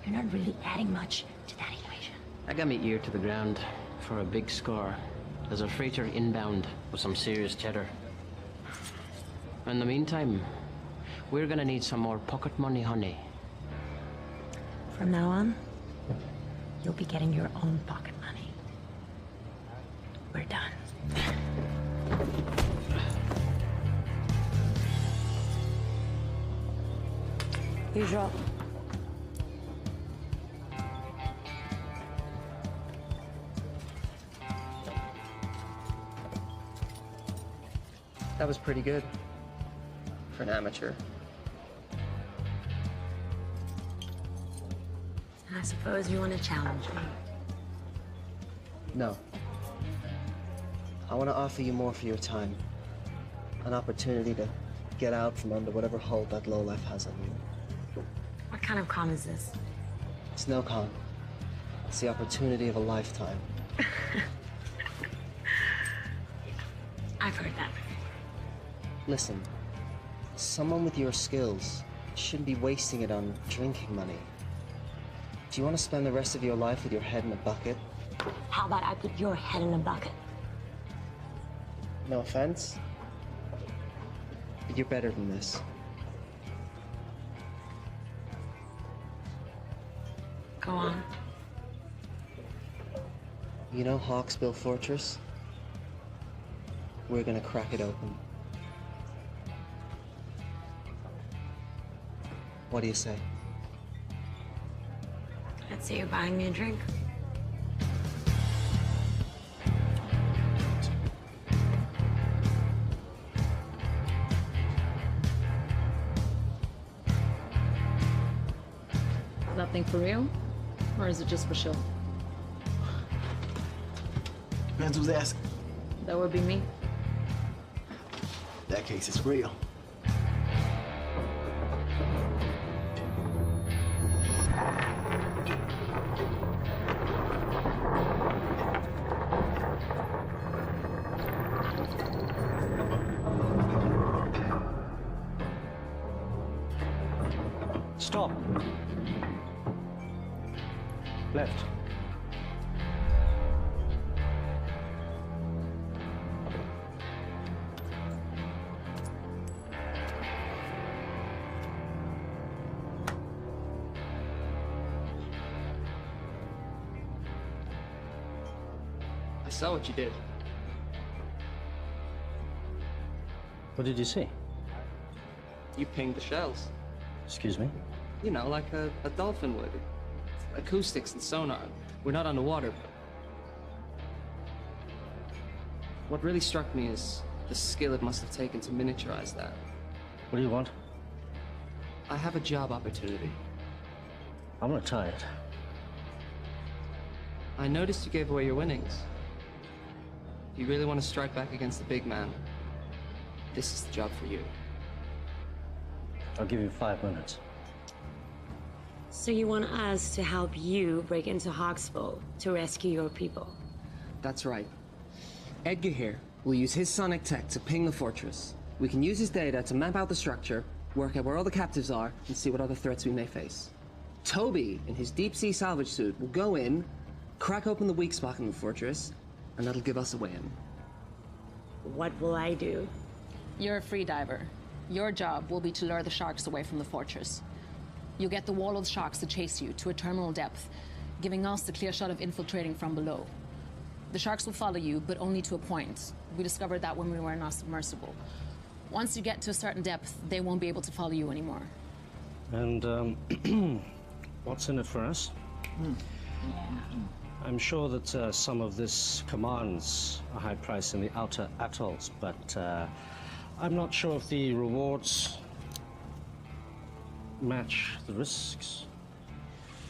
you're not really adding much to that equation. I got me ear to the ground for a big score. There's a freighter inbound with some serious cheddar. In the meantime, we're gonna need some more pocket money, honey. From now on, you'll be getting your own pocket money. We're done. Usual. That was pretty good for an amateur. I suppose you want to challenge me. No. I want to offer you more for your time. An opportunity to get out from under whatever hold that lowlife has on you. What kind of con is this? It's no con. It's the opportunity of a lifetime. I've heard that. Listen, someone with your skills shouldn't be wasting it on drinking money. Do you want to spend the rest of your life with your head in a bucket? How about I put your head in a bucket? No offense, but you're better than this. Go on. You know Hawksbill Fortress? We're gonna crack it open. What do you say? I'd say you're buying me a drink. Is that thing for real? Or is it just for show? Depends who's asking. That would be me. In that case, it's real. Stop. Left. I saw what you did. What did you see? You pinged the shells. Excuse me? You know, like a dolphin would. Acoustics and sonar. We're not underwater. What really struck me is the skill it must have taken to miniaturize that. What do you want? I have a job opportunity. I'm retired. I noticed you gave away your winnings. If you really want to strike back against the big man, this is the job for you. I'll give you 5 minutes. So you want us to help you break into Hawksbill to rescue your people? That's right. Edgar here will use his sonic tech to ping the fortress. We can use his data to map out the structure, work out where all the captives are, and see what other threats we may face. Toby, in his deep-sea salvage suit, will go in, crack open the weak spot in the fortress, and that'll give us a way in. What will I do? You're a free diver. Your job will be to lure the sharks away from the fortress. You'll get the wall of sharks to chase you to a terminal depth, giving us the clear shot of infiltrating from below. The sharks will follow you, but only to a point. We discovered that when we were in our submersible. Once you get to a certain depth, they won't be able to follow you anymore. And, what's in it for us? I'm sure that some of this commands a high price in the outer atolls, but I'm not sure if the rewards match the risks.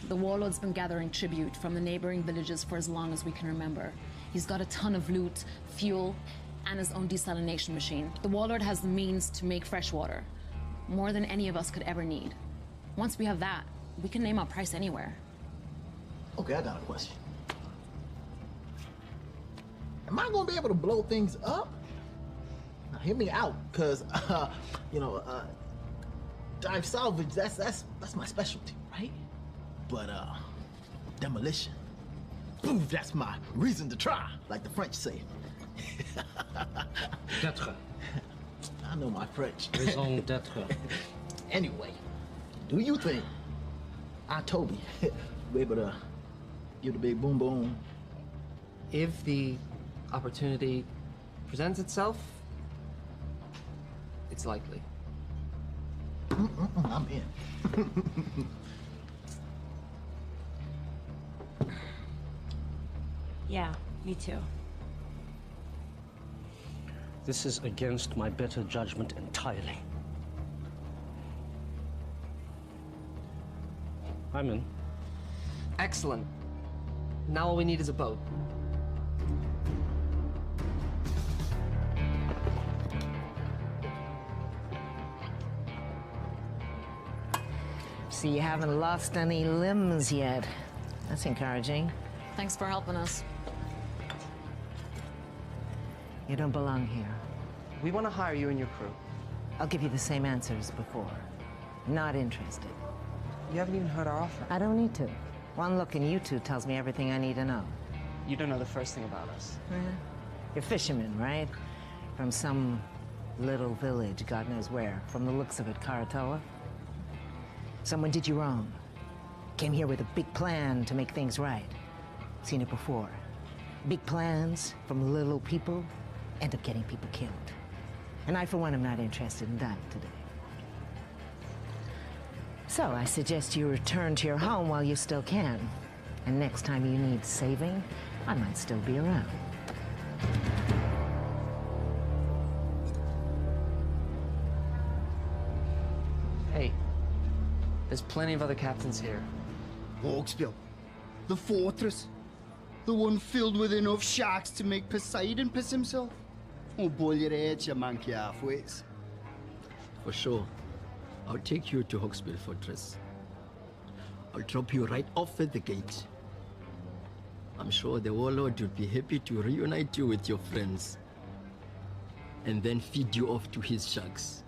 The warlord's been gathering tribute from the neighboring villages for as long as we can remember. He's got a ton of loot, fuel, and his own desalination machine. The warlord has the means to make fresh water, more than any of us could ever need. Once we have that, we can name our price anywhere. Okay, I got a question. Am I gonna be able to blow things up? Now, hear me out, cause dive salvage, that's my specialty, right? But, demolition. Boom, that's my reason to try, like the French say. D'être. I know my French. Raison d'être. Anyway, do you think I Toby be able to give the big boom boom? If the opportunity presents itself, it's likely. I'm in. Yeah, me too. This is against my better judgment entirely. I'm in. Excellent. Now all we need is a boat. So you haven't lost any limbs yet. That's encouraging. Thanks for helping us. You don't belong here. We want to hire you and your crew. I'll give you the same answer as before. Not interested. You haven't even heard our offer. I don't need to. One look in you two tells me everything I need to know. You don't know the first thing about us. You're fishermen, right? From some little village, God knows where. From the looks of it, Karatoa. Someone did you wrong. Came here with a big plan to make things right. Seen it before. Big plans from little people end up getting people killed. And I, for one, am not interested in that today. So I suggest you return to your home while you still can. And next time you need saving, I might still be around. Hey, there's plenty of other captains here. Hawksbill. The fortress. The one filled with enough sharks to make Poseidon piss himself. Oh, boil your head, you monkey halfways. For sure. I'll take you to Hawksbill Fortress. I'll drop you right off at the gate. I'm sure the warlord would be happy to reunite you with your friends. And then feed you off to his sharks.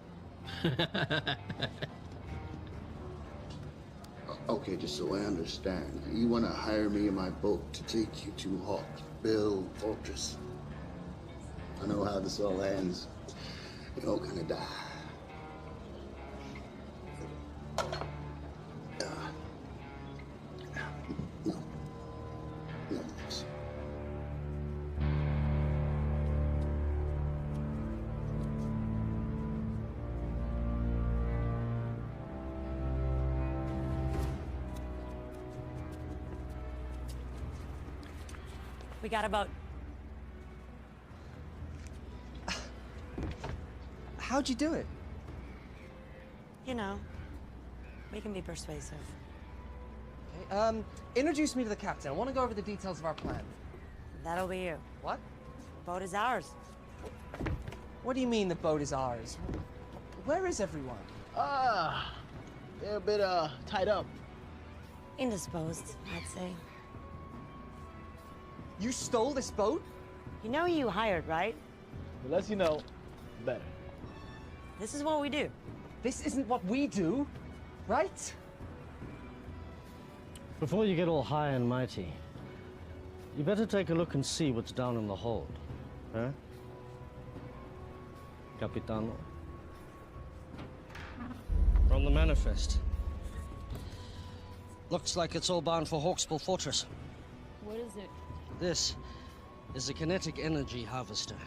Okay, just so I understand, you want to hire me in my boat to take you to Hawksbill Fortress. I know how this all ends. You're all gonna die. No. No, thanks. We got about... How'd you do it? You know, we can be persuasive. Okay, introduce me to the captain. I want to go over the details of our plan. That'll be you. What? Boat is ours. What do you mean the boat is ours? Where is everyone? They're a bit, tied up. Indisposed, I'd say. You stole this boat? You know who you hired, right? The less you know, the better. This is what we do. This isn't what we do, right? Before you get all high and mighty, you better take a look and see what's down in the hold. Huh? Capitano? From the manifest. Looks like it's all bound for Hawksbill Fortress. What is it? This is a kinetic energy harvester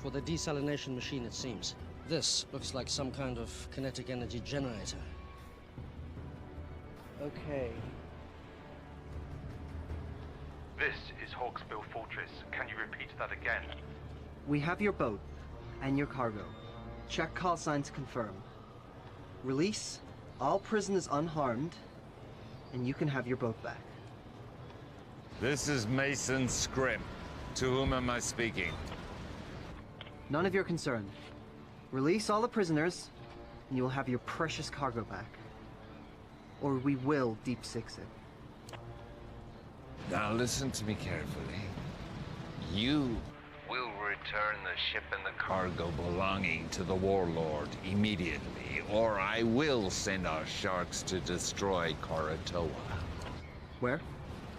for the desalination machine, it seems. This looks like some kind of kinetic energy generator. Okay. This is Hawksbill Fortress. Can you repeat that again? We have your boat and your cargo. Check call sign to confirm. Release all prisoners unharmed, and you can have your boat back. This is Mason Scrim. To whom am I speaking? None of your concern. Release all the prisoners, and you will have your precious cargo back. Or we will deep six it. Now listen to me carefully. You will return the ship and the cargo belonging to the warlord immediately, or I will send our sharks to destroy Karatoa. Where?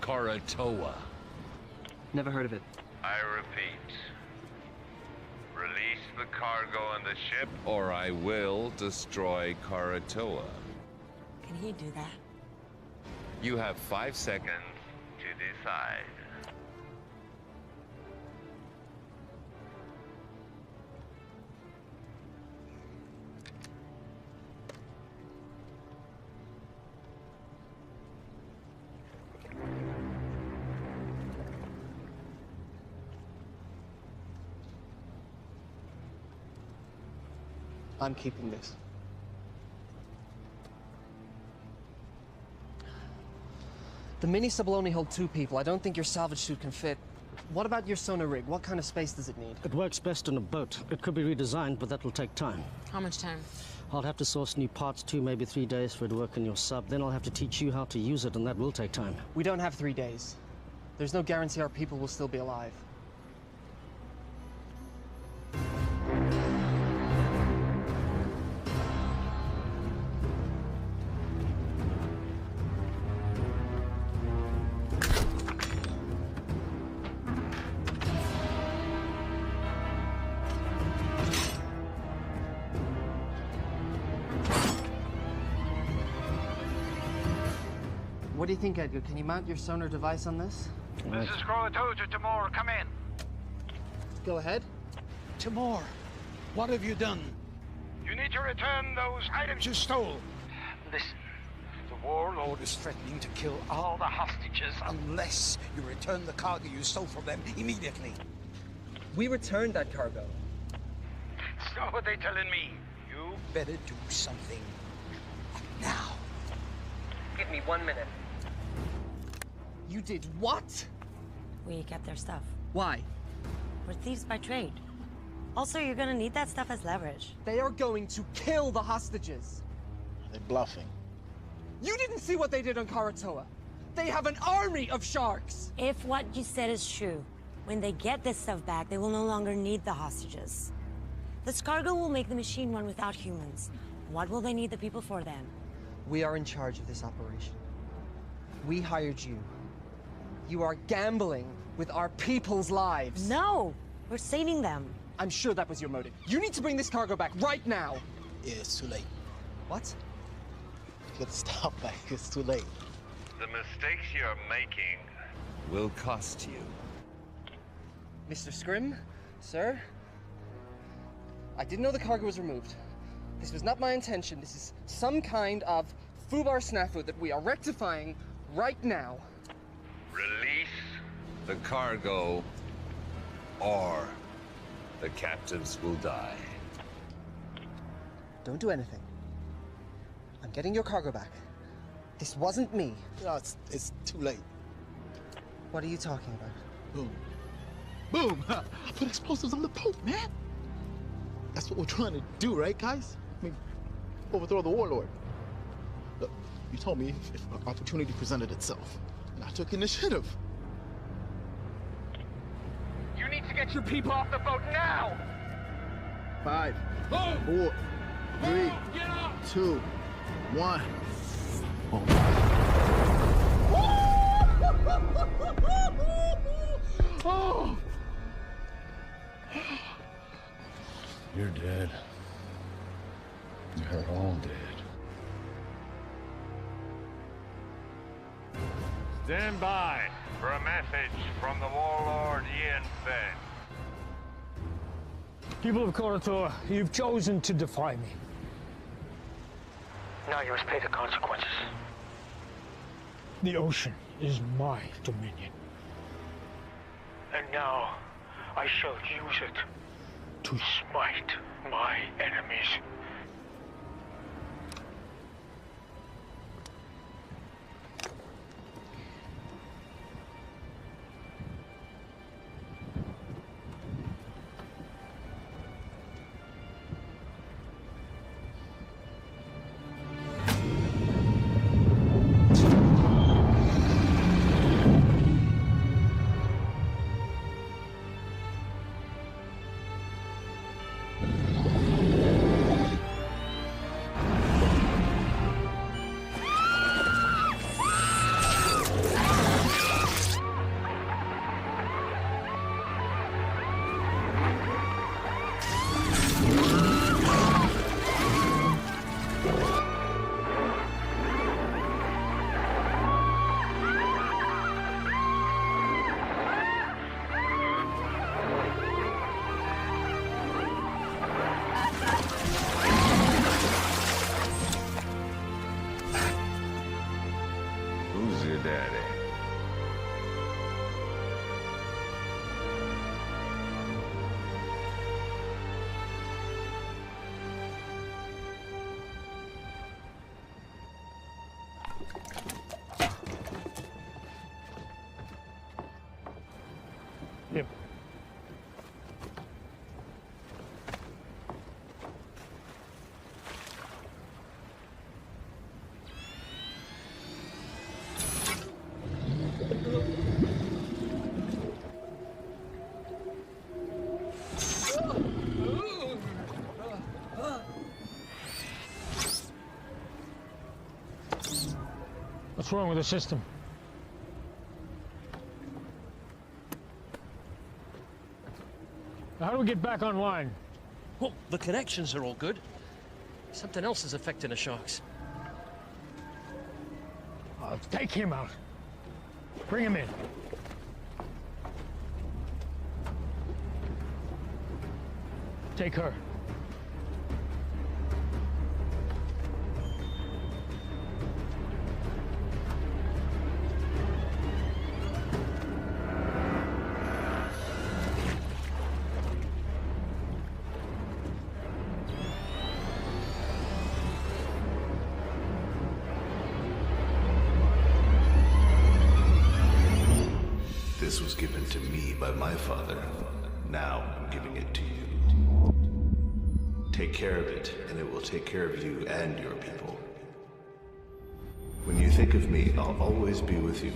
Karatoa. Never heard of it. I repeat. Release the cargo on the ship, or I will destroy Karatoa. Can he do that? You have 5 seconds to decide. I'm keeping this. The mini sub will only hold 2 people. I don't think your salvage suit can fit. What about your sonar rig? What kind of space does it need? It works best on a boat. It could be redesigned, but that will take time. How much time? I'll have to source new parts, 2, maybe 3 days for it to work in your sub. Then I'll have to teach you how to use it, and that will take time. We don't have 3 days. There's no guarantee our people will still be alive. What do you think, Edgar? Can you mount your sonar device on this? This is Karatoa to Timor. Come in. Go ahead. Timor, what have you done? You need to return those items you stole. Listen, the warlord is threatening to kill all the hostages unless you return the cargo you stole from them immediately. We returned that cargo. That's not what they're telling me. You better do something now. Give me 1 minute. You did what? We kept their stuff. Why? We're thieves by trade. Also, you're gonna need that stuff as leverage. They are going to kill the hostages. They're bluffing. You didn't see what they did on Karatoa. They have an army of sharks. If what you said is true, when they get this stuff back, they will no longer need the hostages. This cargo will make the machine run without humans. What will they need the people for then? We are in charge of this operation. We hired you. You are gambling with our people's lives. No! We're saving them. I'm sure that was your motive. You need to bring this cargo back right now. Yeah, it's too late. What? Get the stuff back. It's too late. The mistakes you're making will cost you. Mr. Scrim, sir, I didn't know the cargo was removed. This was not my intention. This is some kind of foobar snafu that we are rectifying right now. Release the cargo, or the captives will die. Don't do anything. I'm getting your cargo back. This wasn't me. No, it's too late. What are you talking about? Boom. Boom! I put explosives on the boat, man! That's what we're trying to do, right, guys? I mean, overthrow the warlord. Look, you told me if an opportunity presented itself, and I took initiative. You need to get your people off the boat now! 5, 4, 3, 2, 1. Oh! You're dead. You're all dead. Stand by for a message from the warlord Ian Fenn. People of Karatoa, you've chosen to defy me. Now you must pay the consequences. The ocean is my dominion. And now I shall use it to smite my enemies. your daddy. Yep. What's wrong with the system? How do we get back online? Well, the connections are all good. Something else is affecting the sharks. Take him out. Bring him in. Take her. This was given to me by my father. Now I'm giving it to you. Take care of it, and it will take care of you and your people. When you think of me, I'll always be with you.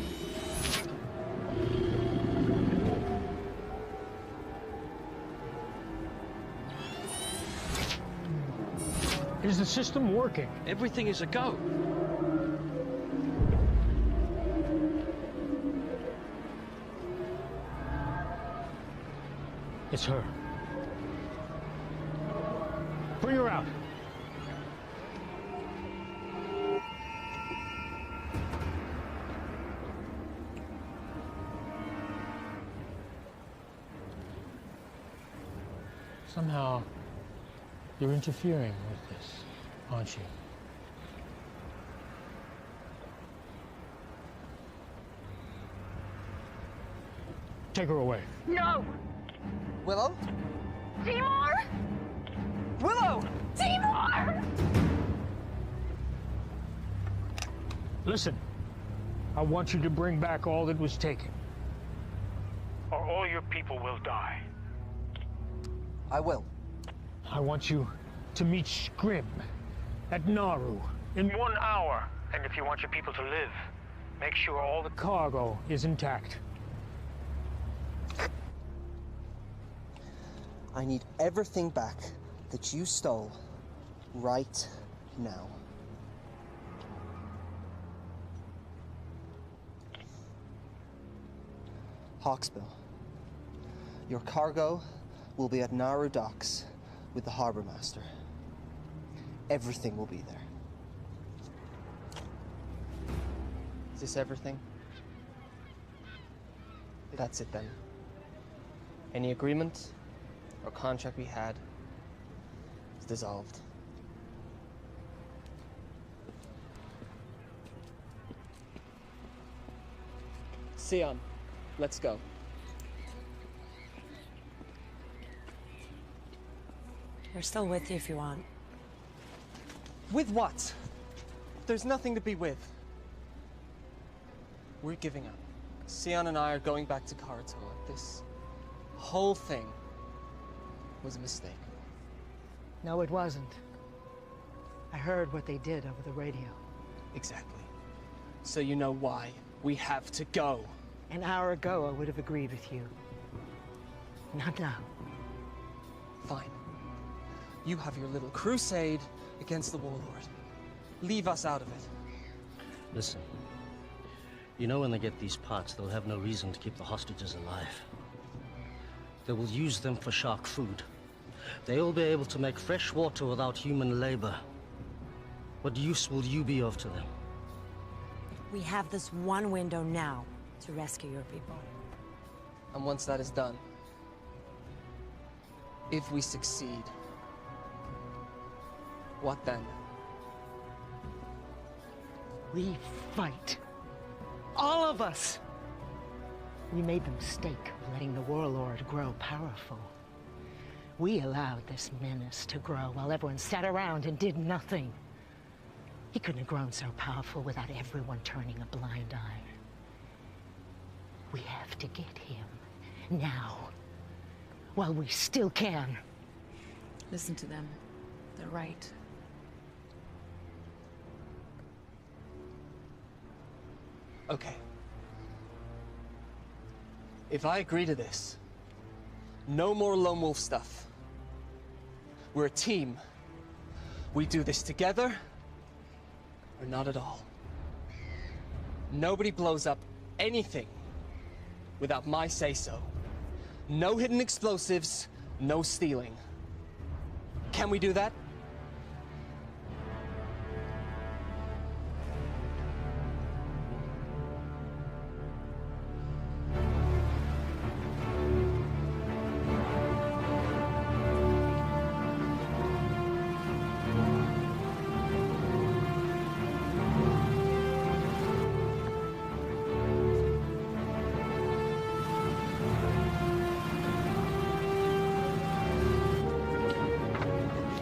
Is the system working? Everything is a go. It's her. Bring her out. Somehow, you're interfering with this, aren't you? Take her away. No! Willow? Timur! Willow! Timur! Listen, I want you to bring back all that was taken. Or all your people will die. I will. I want you to meet Scrim at Naru in 1 hour. And if you want your people to live, make sure all the cargo is intact. I need everything back that you stole right now. Hawksbill, your cargo will be at Naru docks with the harbor master. Everything will be there. Is this everything? That's it then. Any agreement or contract we had is dissolved. Sion, let's go. We're still with you if you want. With what? There's nothing to be with. We're giving up. Sion and I are going back to Karatoa. This whole thing was a mistake. No, it wasn't. I heard what they did over the radio. Exactly. So you know why we have to go. An hour ago, I would have agreed with you. Not now. Fine. You have your little crusade against the Warlord. Leave us out of it. Listen, you know when they get these parts, they'll have no reason to keep the hostages alive. They will use them for shark food. They'll be able to make fresh water without human labor. What use will you be of to them? We have this one window now to rescue your people. And once that is done, if we succeed, what then? We fight. of us. We made the mistake of letting the warlord grow powerful. We allowed this menace to grow while everyone sat around and did nothing. He couldn't have grown so powerful without everyone turning a blind eye. We have to get him now, while we still can. Listen to them. They're right. Okay. If I agree to this, no more lone wolf stuff. We're a team. We do this together, or not at all. Nobody blows up anything without my say-so. No hidden explosives, no stealing. Can we do that?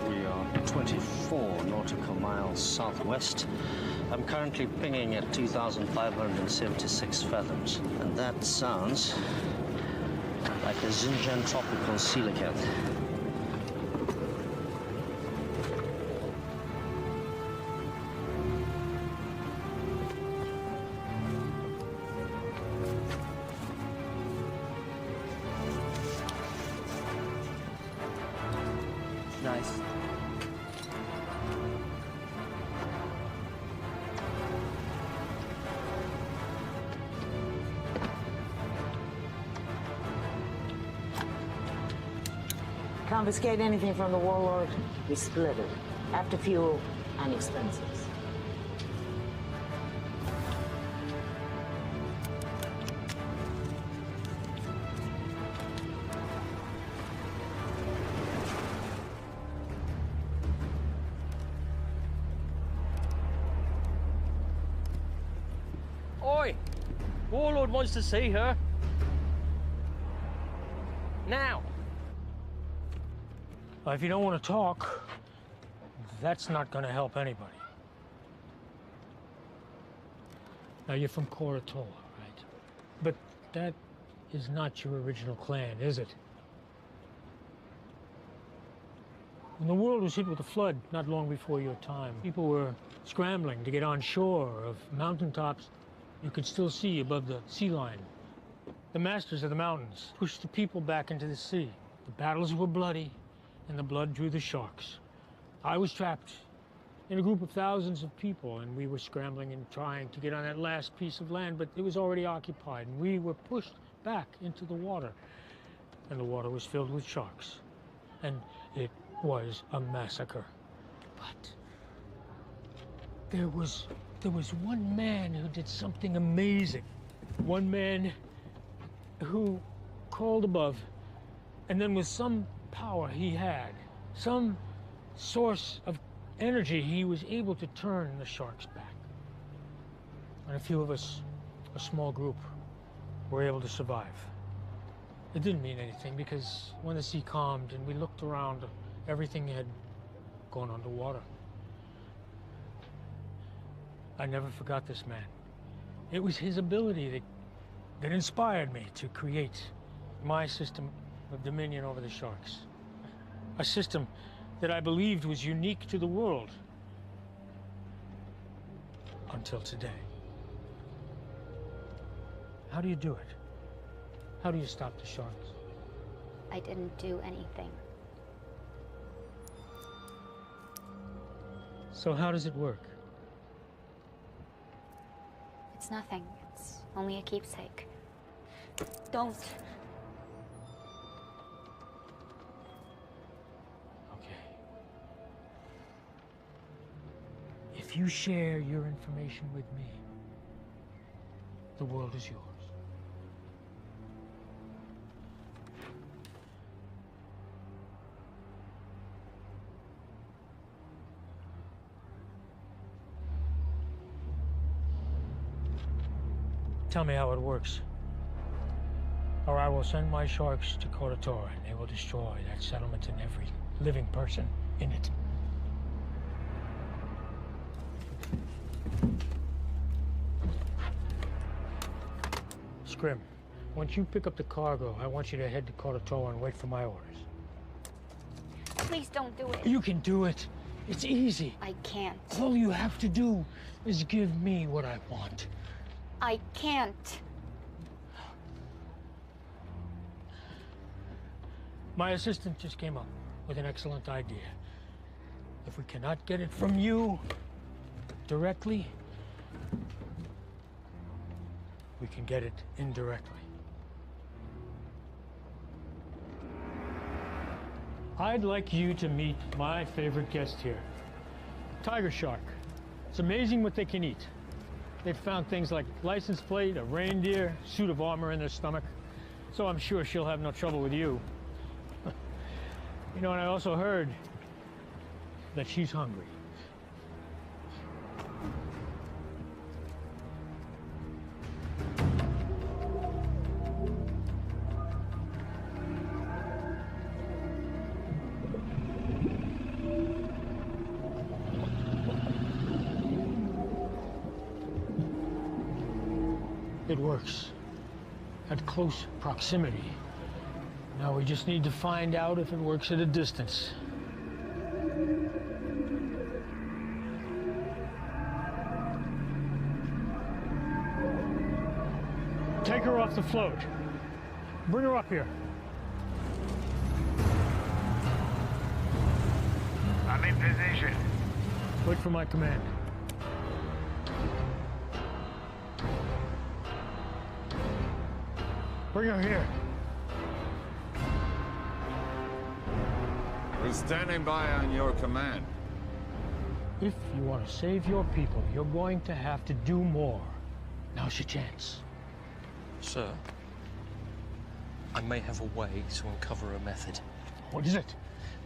We are 24 nautical miles southwest. I'm currently pinging at 2,576 fathoms, and that sounds like a Xinjiang tropical coelacanth. Nice. Confiscate anything from the warlord, we split it. After fuel and expenses. Oi! Warlord wants to see her. Now! Well, if you don't want to talk, that's not going to help anybody. Now, you're from Koratola, right? But that is not your original clan, is it? When the world was hit with a flood not long before your time, people were scrambling to get on shore of mountaintops you could still see above the sea line. The masters of the mountains pushed the people back into the sea. The battles were bloody, and the blood drew the sharks. I was trapped in a group of thousands of people, and we were scrambling and trying to get on that last piece of land, but it was already occupied, and we were pushed back into the water. And the water was filled with sharks. And it was a massacre. But there was one man who did something amazing. One man who called above, and then with some power he had, some source of energy, he was able to turn the sharks back. And a few of us, a small group, were able to survive. It didn't mean anything because when the sea calmed and we looked around, everything had gone underwater. I never forgot this man. It was his ability that inspired me to create my system of dominion over the sharks. A system that I believed was unique to the world. Until today. How do you do it? How do you stop the sharks? I didn't do anything. So how does it work? It's nothing. It's only a keepsake. Don't. If you share your information with me, the world is yours. tell me how it works, or I will send my sharks to Kotatora, and they will destroy that settlement and every living person in it. Scrim, once you pick up the cargo, I want you to head to Kotatora and wait for my orders. Please don't do it. You can do it. It's easy. I can't. All you have to do is give me what I want. I can't. My assistant just came up with an excellent idea. If we cannot get it from you directly, we can get it indirectly. I'd like you to meet my favorite guest here, tiger shark. It's amazing what they can eat. They've found things like license plate, a reindeer, suit of armor in their stomach. So I'm sure she'll have no trouble with you. You know, and I also heard that she's hungry. It works at close proximity. Now we just need to find out if it works at a distance. Take her off the float. Bring her up here. I'm in position. Wait for my command. Bring her here. We're standing by on your command. If you want to save your people, you're going to have to do more. Now's your chance. Sir, I may have a way to uncover a method. What is it?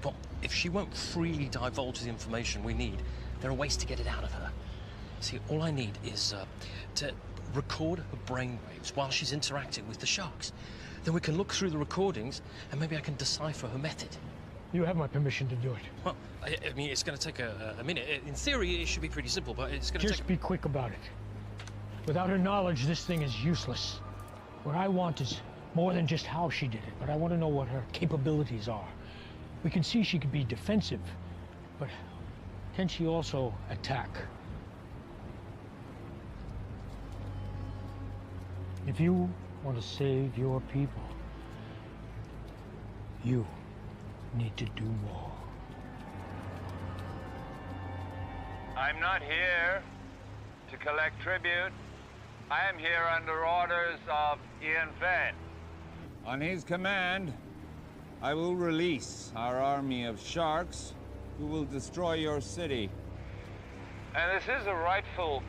Well, if she won't freely divulge the information we need, there are ways to get it out of her. See, all I need is to record her brainwaves while she's interacting with the sharks. Then we can look through the recordings and maybe I can decipher her method. You have my permission to do it. Well, I mean, it's going to take a minute. In theory, it should be pretty simple, but it's going to take... Just be quick about it. Without her knowledge, this thing is useless. What I want is more than just how she did it, but I want to know what her capabilities are. We can see she could be defensive, but can she also attack? If you want to save your people, you need to do more. I'm not here to collect tribute. I am here under orders of Ian Fenn. On his command, I will release our army of sharks who will destroy your city. And this is a rightful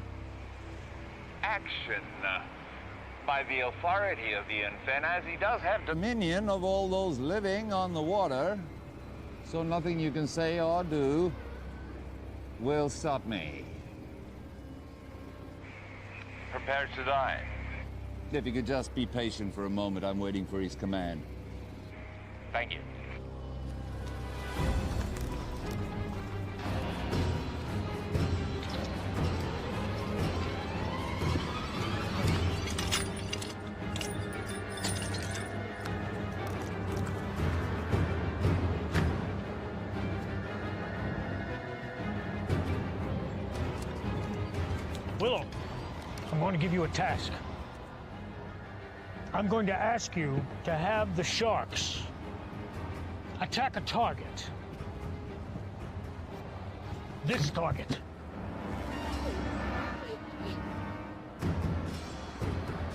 action by the authority of Ian Fenn, as he does have Dominion of all those living on the water, so nothing you can say or do will stop me. Prepared to die. If you could just be patient for a moment, I'm waiting for his command. Thank you. Willow, I'm going to give you a task. I'm going to ask you to have the sharks attack a target. This target.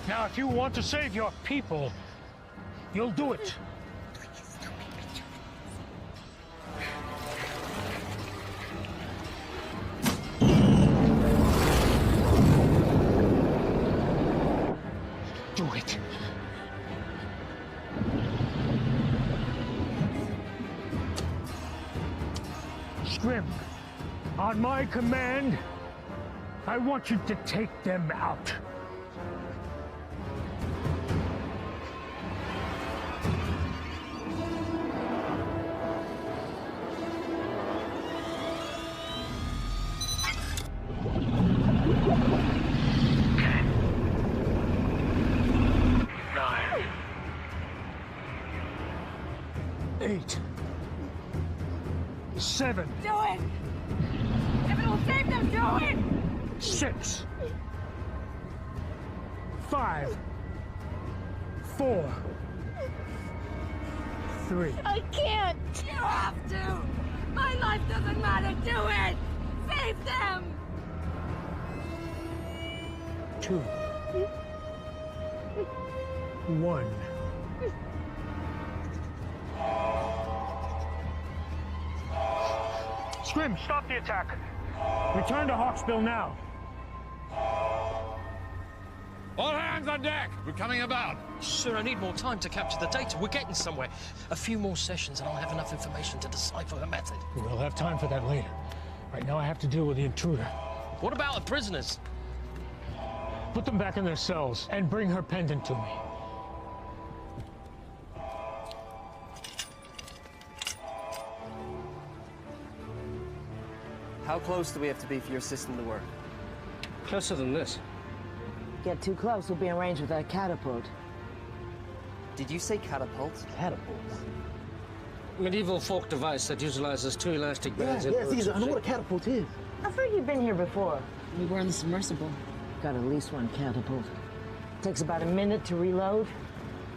Now, if you want to save your people, you'll do it. Do it. Scrim, on my command, I want you to take them out. 8, 7, Do it! If it will save them, do it! 6, 5, 4, 3. I can't! You have to! My life doesn't matter! Do it! Save them! 2, 1. Scrim, stop the attack. Return to Hawksbill now. All hands on deck! We're coming about. Sir, I need more time to capture the data. We're getting somewhere. A few more sessions and I'll have enough information to decipher the method. We'll have time for that later. Right now I have to deal with the intruder. What about the prisoners? Put them back in their cells and bring her pendant to me. How close do we have to be for your system to work? Closer than this. Get too close, we'll be in range with that catapult. Did you say catapult? Catapult? Medieval folk device that utilizes two elastic bands. I know what a catapult is. I've heard you've been here before. We were in the submersible. Got at least one catapult. Takes about a minute to reload.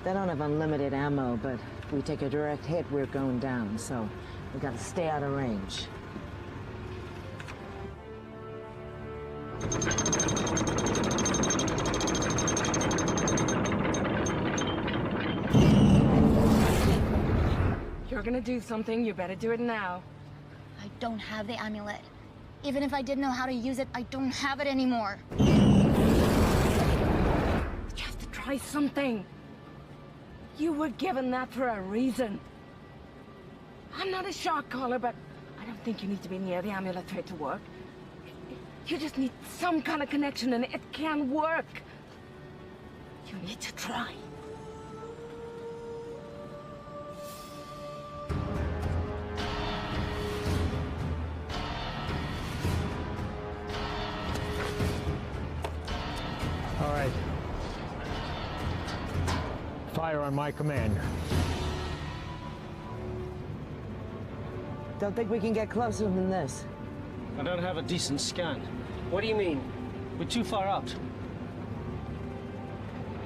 They don't have unlimited ammo, but if we take a direct hit, we're going down, so we gotta stay out of range. You're gonna do something, you better do it now. I don't have the amulet. Even if I did know how to use it, I don't have it anymore. You have to try something. You were given that for a reason. I'm not a shock caller, but I don't think you need to be near the amulet for it to work. You just need some kind of connection and it can work. You need to try. All right. Fire on my command. Don't think we can get closer than this. I don't have a decent scan. What do you mean? We're too far out.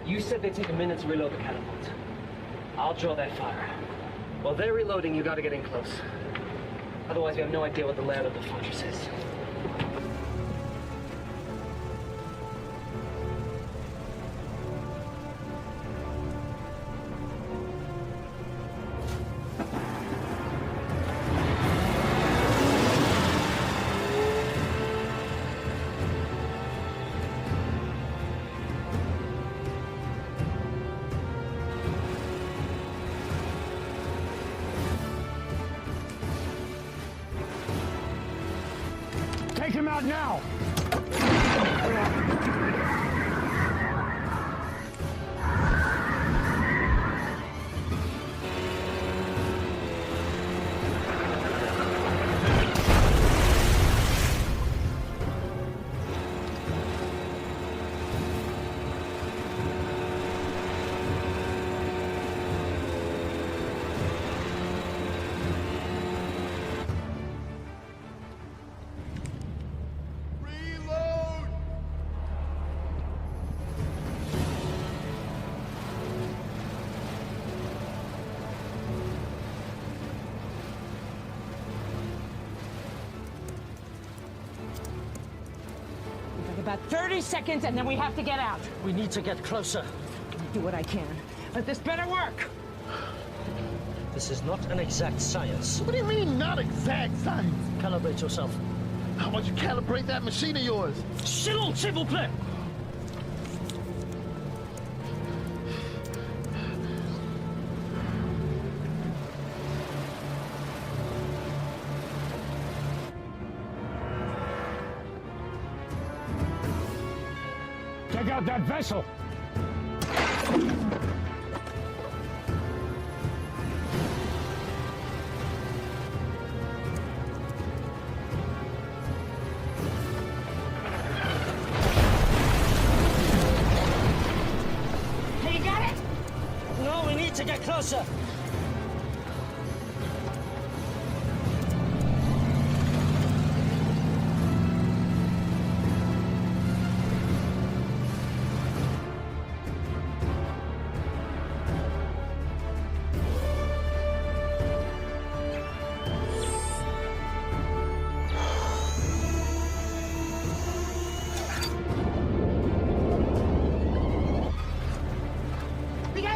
You said they take a minute to reload the catapult. I'll draw that fire. While they're reloading, you gotta get in close. Otherwise, we have no idea what the layout of the fortress is. Take him out now! About 30 seconds and then we have to get out. We need to get closer. Do what I can, but this better work. This is not an exact science. What do you mean, not exact science? Calibrate yourself. How about you calibrate that machine of yours? Silence, s'il vous plaît! Take out that vessel! Hey, you got it? No, we need to get closer.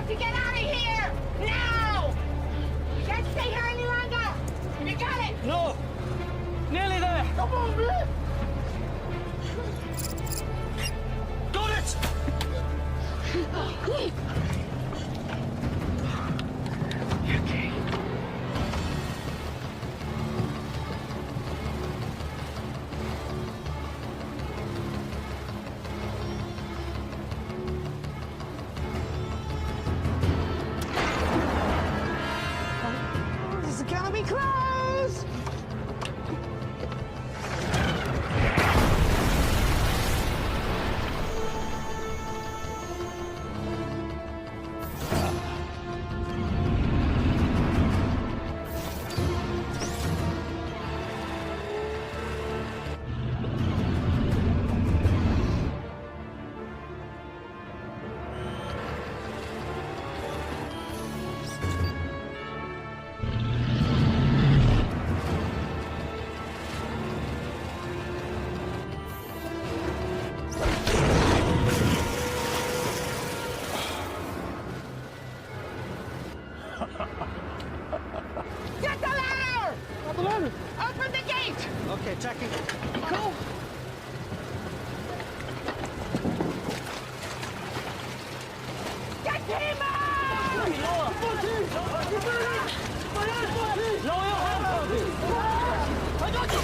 to get out of here! Now! You can't stay here any longer! You got it! No! Nearly there! Come on, man! Got it! Okay. This is gonna be close! Get the ladder! The ladder! Open the gate! Okay, Jackie. Go! Get him out! Lower! Lower your hands, I got you!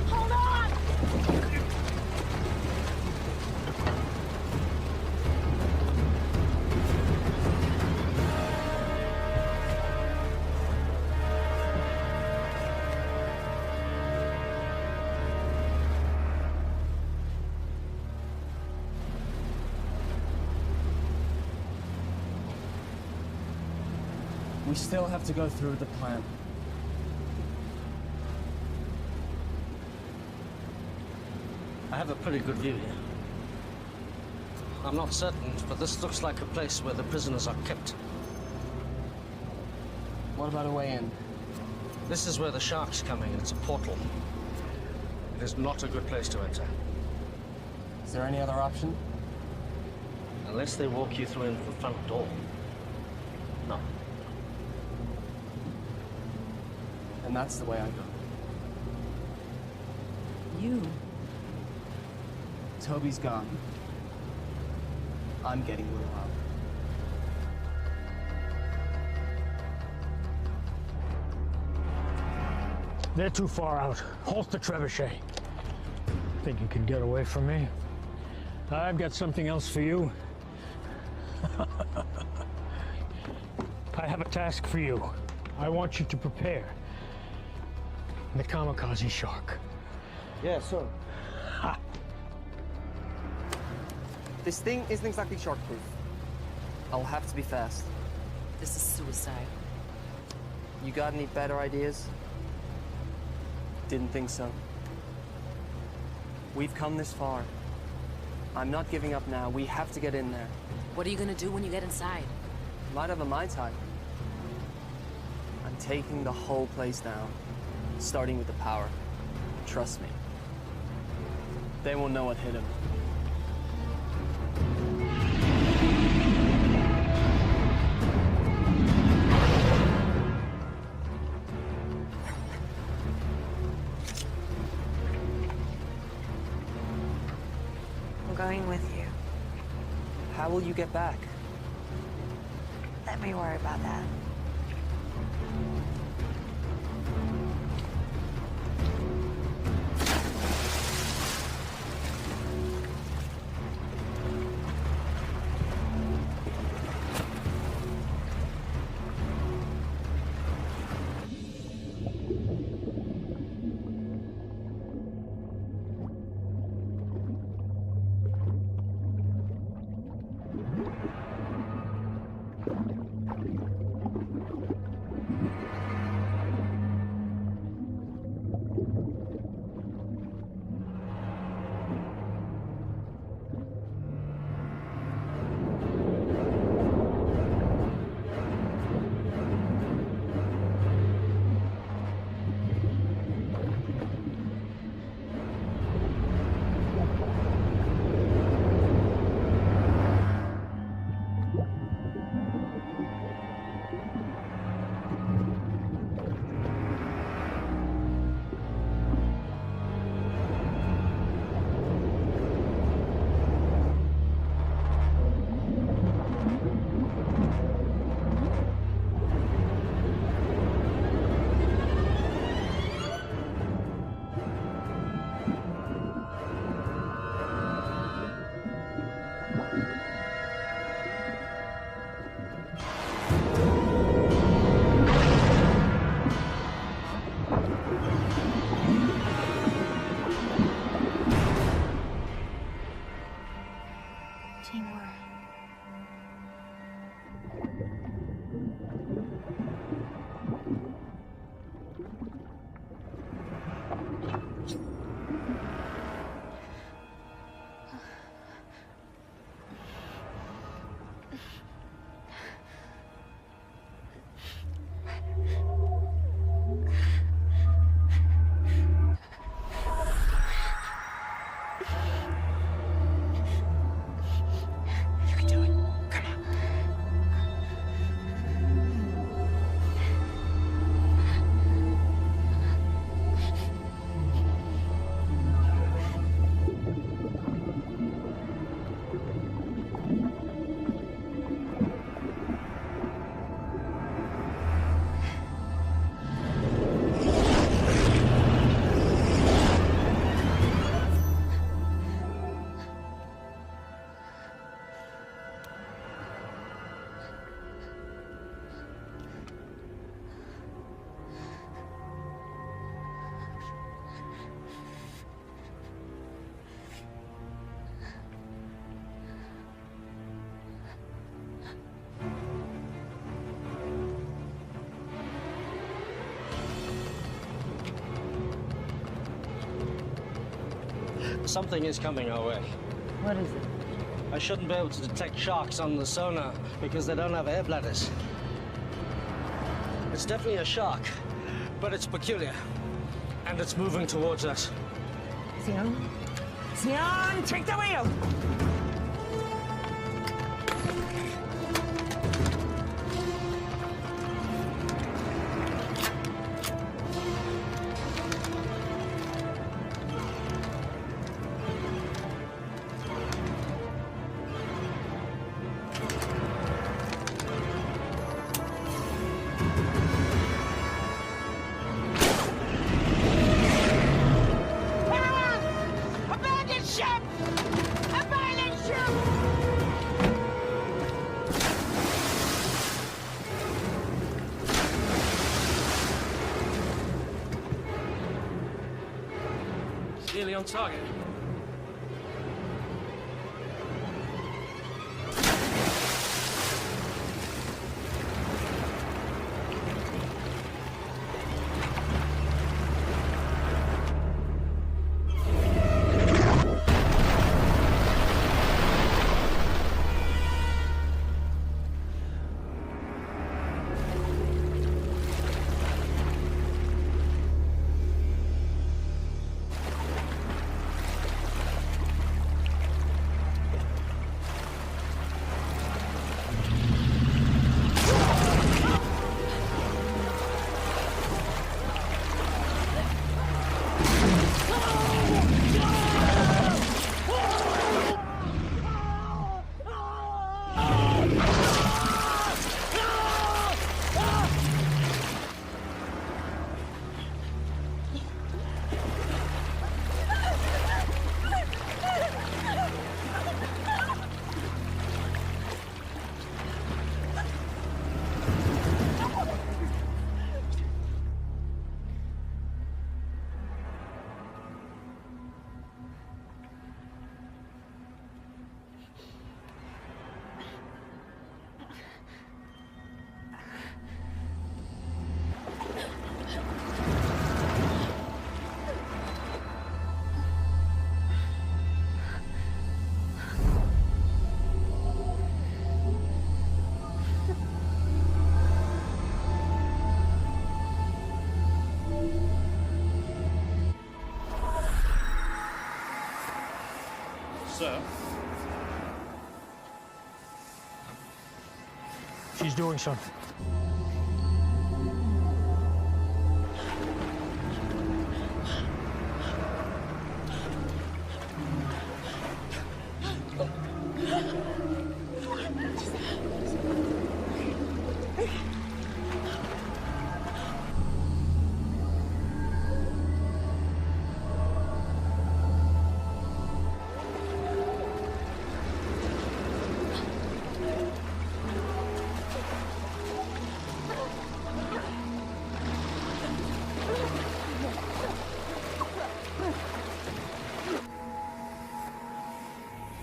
Hold on! We still have to go through with the plan. I have a pretty good view here. I'm not certain, but this looks like a place where the prisoners are kept. What about a way in? This is where the shark's coming, and it's a portal. It is not a good place to enter. Is there any other option? Unless they walk you through in the front door. No. And that's the way I go. You? Toby's gone. I'm getting Will out. They're too far out. Halt the trebuchet. Think you can get away from me? I've got something else for you. I have a task for you. I want you to prepare the kamikaze shark. Yeah, so. This thing isn't exactly shark-proof. I'll have to be fast. This is suicide. You got any better ideas? Didn't think so. We've come this far. I'm not giving up now. We have to get in there. What are you gonna do when you get inside? Might have a Mai Tai. I'm taking the whole place down, starting with the power. Trust me. They won't know what hit him. I'm going with you. How will you get back? Let me worry about that. Teamwork. Something is coming our way. What is it? I shouldn't be able to detect sharks on the sonar because they don't have air bladders. It's definitely a shark, but it's peculiar. And it's moving towards us. Sion? Sion, take the wheel! Nearly on target. Sir? She's doing something.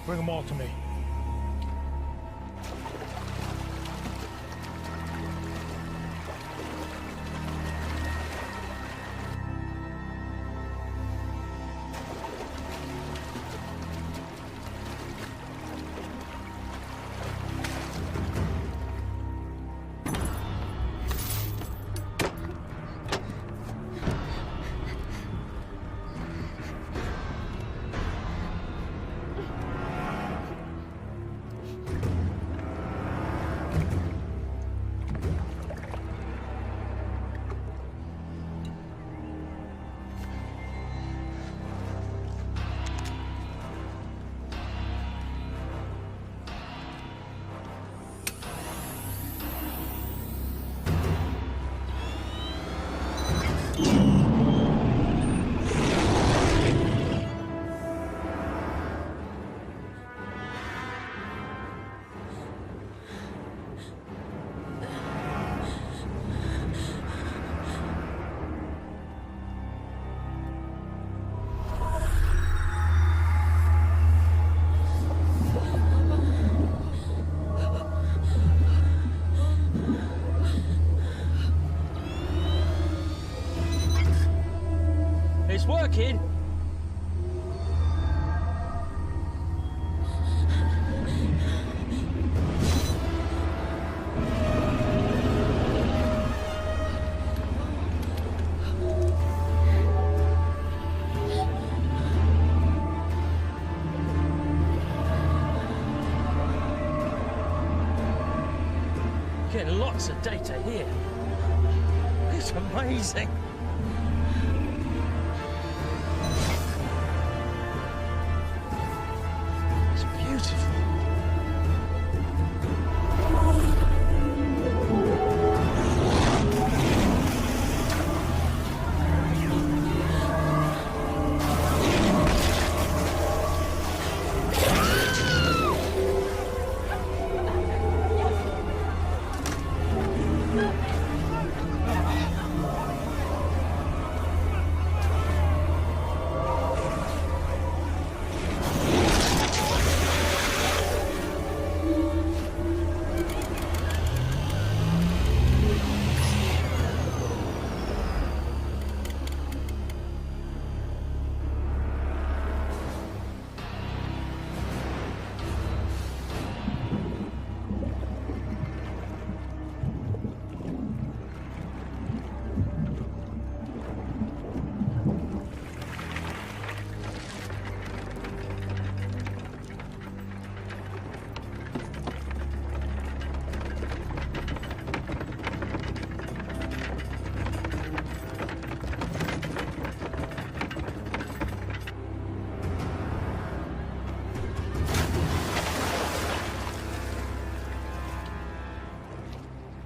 Bring them all to me. kid. Getting lots of data here. It's amazing. It's beautiful.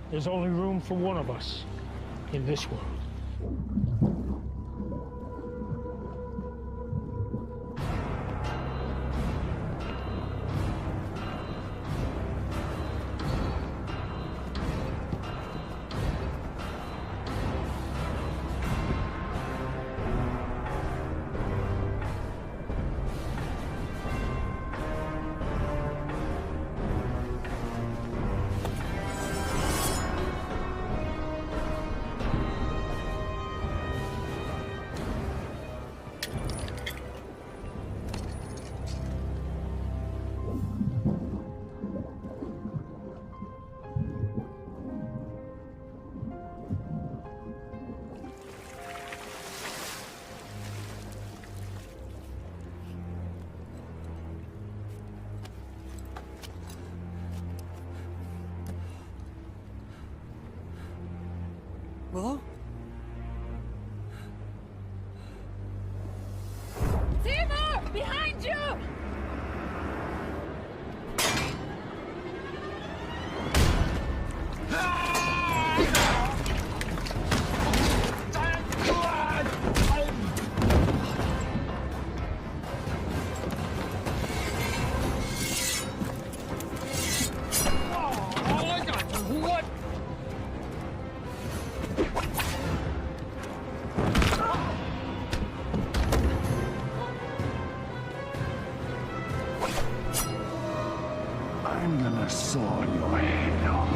There's only room for one of us in this world. Willow? Seymour! Behind you! I'm gonna saw your head off.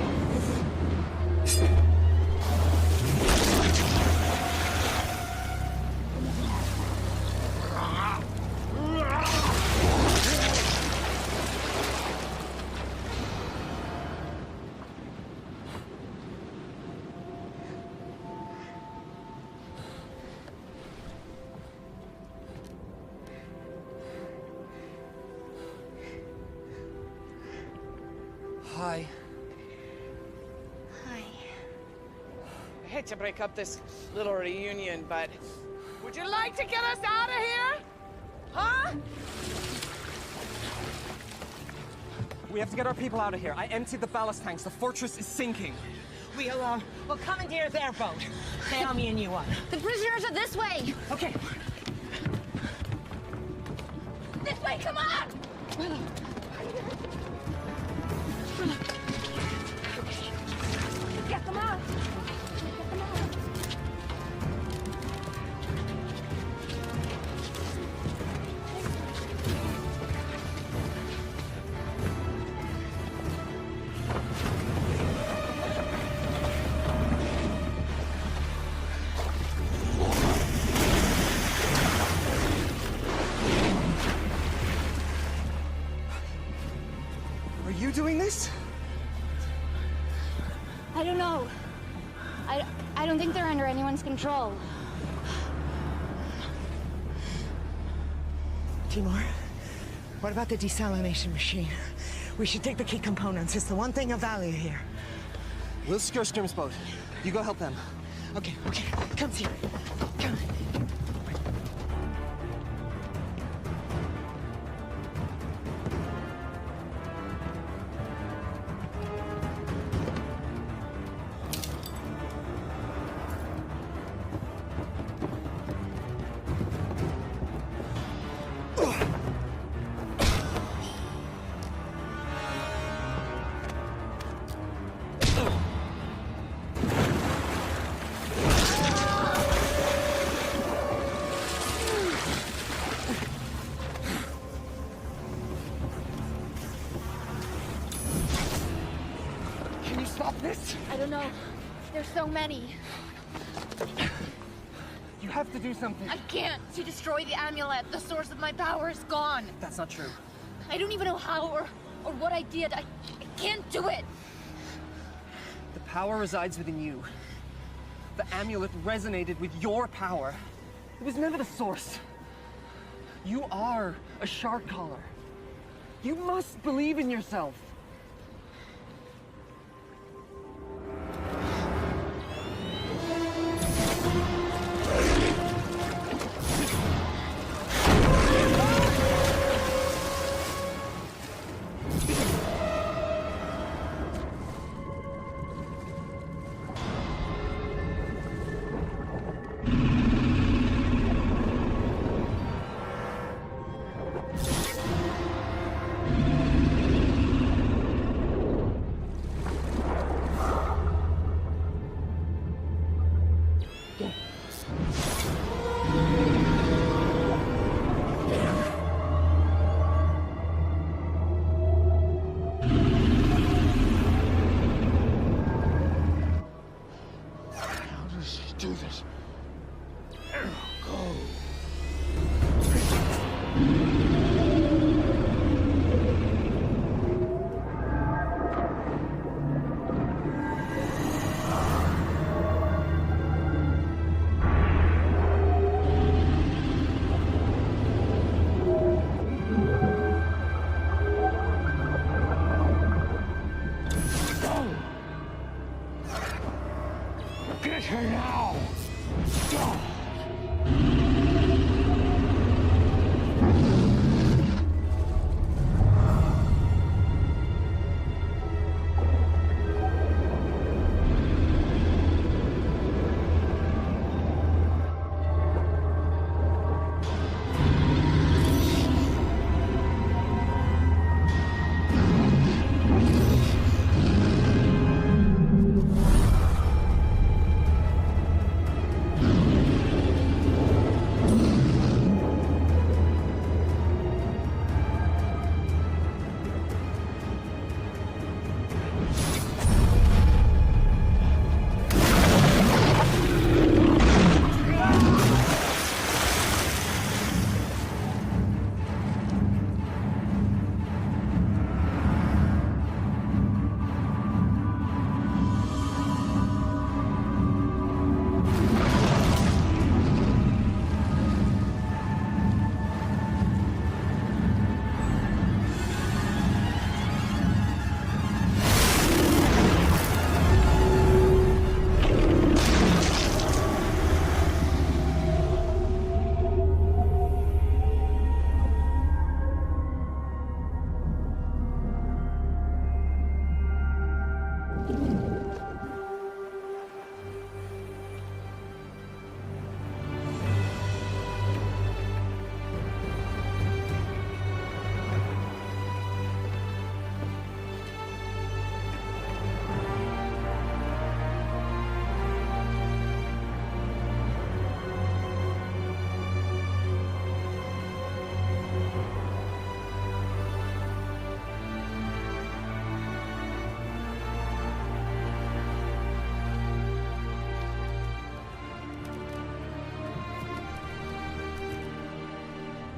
Hi. Hi. I hate to break up this little reunion, but would you like to get us out of here? Huh? We have to get our people out of here. I emptied the ballast tanks. The fortress is sinking. We'll commandeer their boat. Sail me a new one. The prisoners are this way. Okay. This way, come on! Get them out! Get them out! Are you doing this? I don't know. I don't think they're under anyone's control. Timur, what about the desalination machine? We should take the key components. It's the one thing of value here. We'll secure Sturm's boat. You go help them. Okay. Come here. Come. I don't know. There's so many. You have to do something. I can't. To destroy the amulet, the source of my power is gone. That's not true. I don't even know how or what I did. I can't do it. The power resides within you. The amulet resonated with your power. It was never the source. You are a shark caller. You must believe in yourself. Do this. Go. Get her now! Go!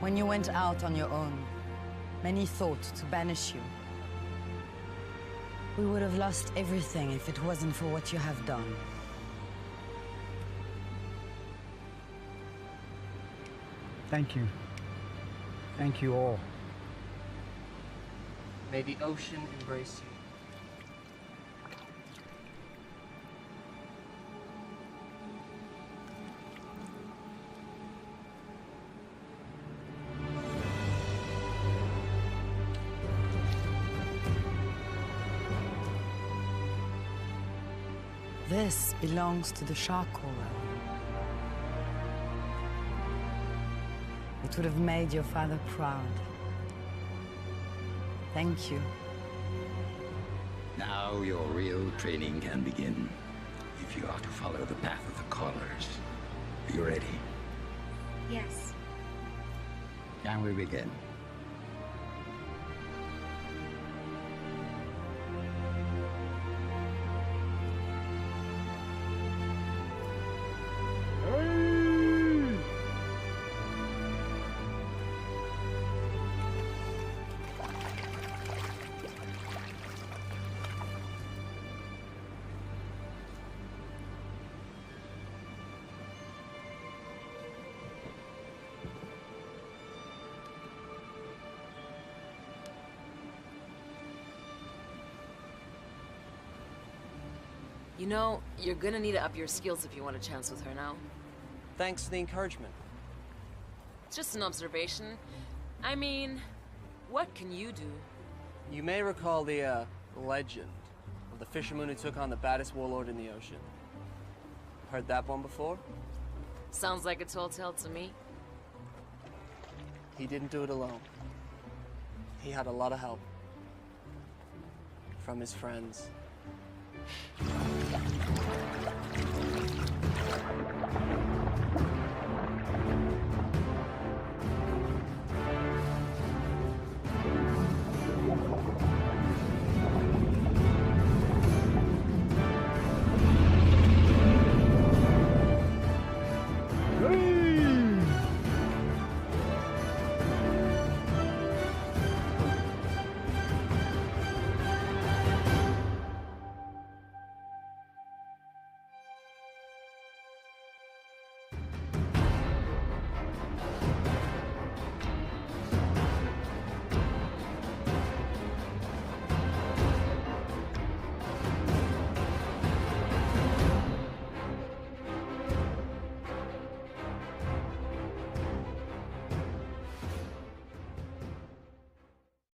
When you went out on your own, many thought to banish you. We would have lost everything if it wasn't for what you have done. Thank you. Thank you all. May the ocean embrace you. This belongs to the Sharkcaller. It would have made your father proud. Thank you. Now your real training can begin. If you are to follow the path of the Callers. Are you ready? Yes. Can we begin? You know, you're gonna need to up your skills if you want a chance with her now. Thanks for the encouragement. It's just an observation. I mean, what can you do? You may recall the legend of the fisherman who took on the baddest warlord in the ocean. Heard that one before? Sounds like a tall tale to me. He didn't do it alone. He had a lot of help. From his friends.